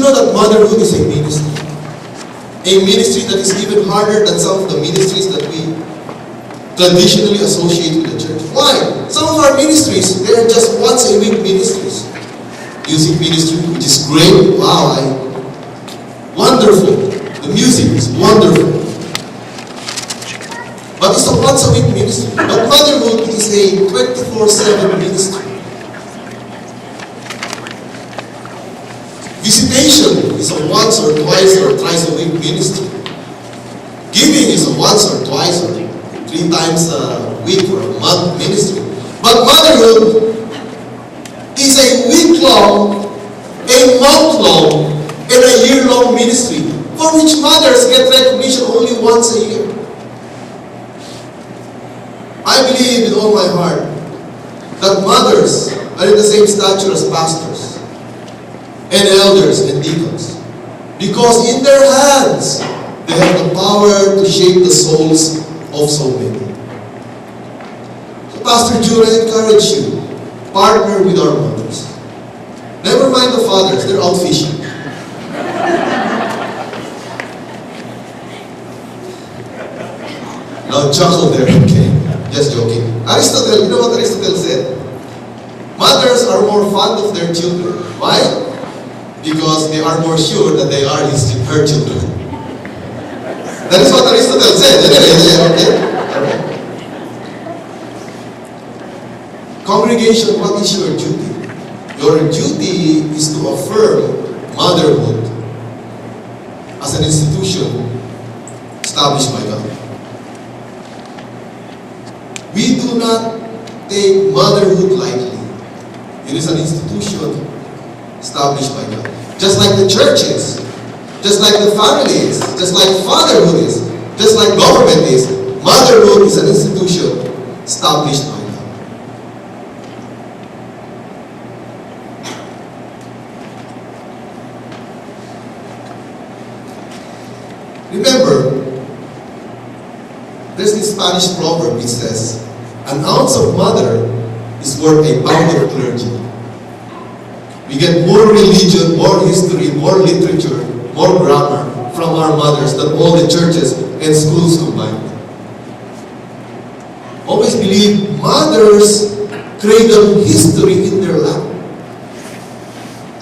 know that motherhood is a ministry? A ministry that is even harder than some of the ministries that we traditionally associate with the church. Why? Some of our ministries, they are just once a week ministries. Music ministry, which is great. Wow, wonderful. The music is wonderful. But it's a once a week ministry. But motherhood is a 24/7 ministry. Visitation is a once or twice or thrice a week ministry. Giving is a once or twice or 3 times a week or a month ministry. But motherhood is a week-long, a month-long, and a year-long ministry for which mothers get recognition only once a year. I believe with all my heart that mothers are in the same stature as pastors and elders and deacons, because in their hands they have the power to shape the souls of so many. So Pastor June, I encourage you, partner with our mothers. Never mind the fathers, they're out fishing. Now chuckle there, okay? Just joking. Aristotle, you know what Aristotle said? Mothers are more fond of their children. Why? Because they are more sure that they are her children. That is what Aristotle said. Okay? Alright. Congregation, what is your duty? Your duty is to affirm motherhood as an institution established by God. We do not take motherhood lightly. It is an institution established by God. Just like the church is, just like the family is, just like fatherhood is, just like government is, motherhood is an institution established by God. Remember, there's this Spanish proverb which says, an ounce of mother is worth a pound of clergy. We get more religion, more history, more literature, more grammar from our mothers than all the churches and schools combined. Always believe mothers cradle history in their lap.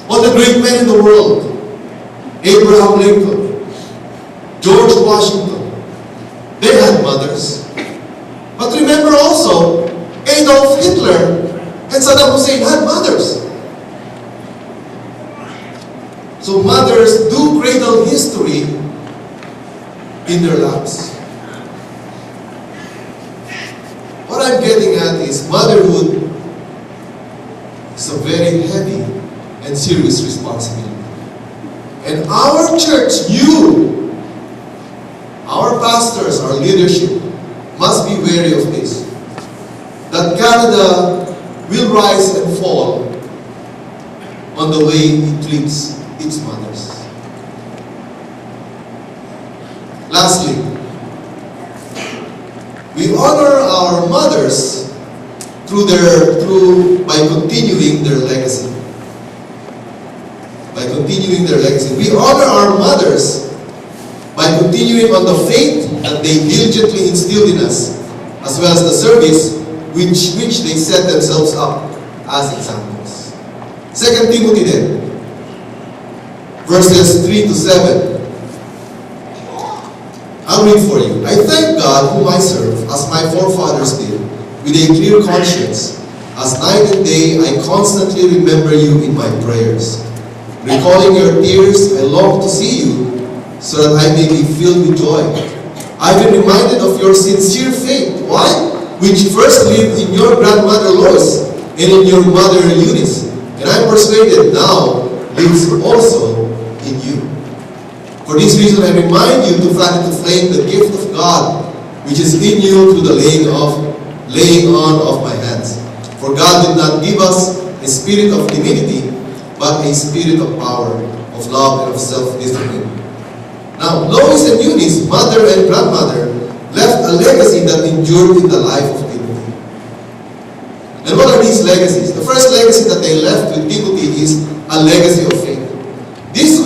All the great men in the world, Abraham Lincoln, George Washington, they had mothers. But remember also, Adolf Hitler and Saddam Hussein had mothers. So mothers do cradle history in their laps. What I'm getting at is motherhood is a very heavy and serious responsibility. And our church, you, our pastors, our leadership, must be wary of this. That Canada will rise and fall on the way it treats its mothers. Lastly, we honor our mothers by continuing their legacy. By continuing their legacy. We honor our mothers by continuing on the faith that they diligently instilled in us, as well as the service which they set themselves up as examples. 2 Timothy then, verses 3 to 7. I'll read for you. I thank God whom I serve, as my forefathers did, with a clear conscience. As night and day I constantly remember you in my prayers. Recalling your tears, I long to see you, so that I may be filled with joy. I've been reminded of your sincere faith. Why? Which first lived in your grandmother Lois and in your mother Eunice. And I'm persuaded now lives also in you. For this reason I remind you to fan into flame the gift of God, which is in you through the laying on of my hands. For God did not give us a spirit of timidity, but a spirit of power, of love, and of self-discipline. Now, Lois and Eunice, mother and grandmother, left a legacy that endured in the life of Timothy. And what are these legacies? The first legacy that they left with Timothy is a legacy of faith. This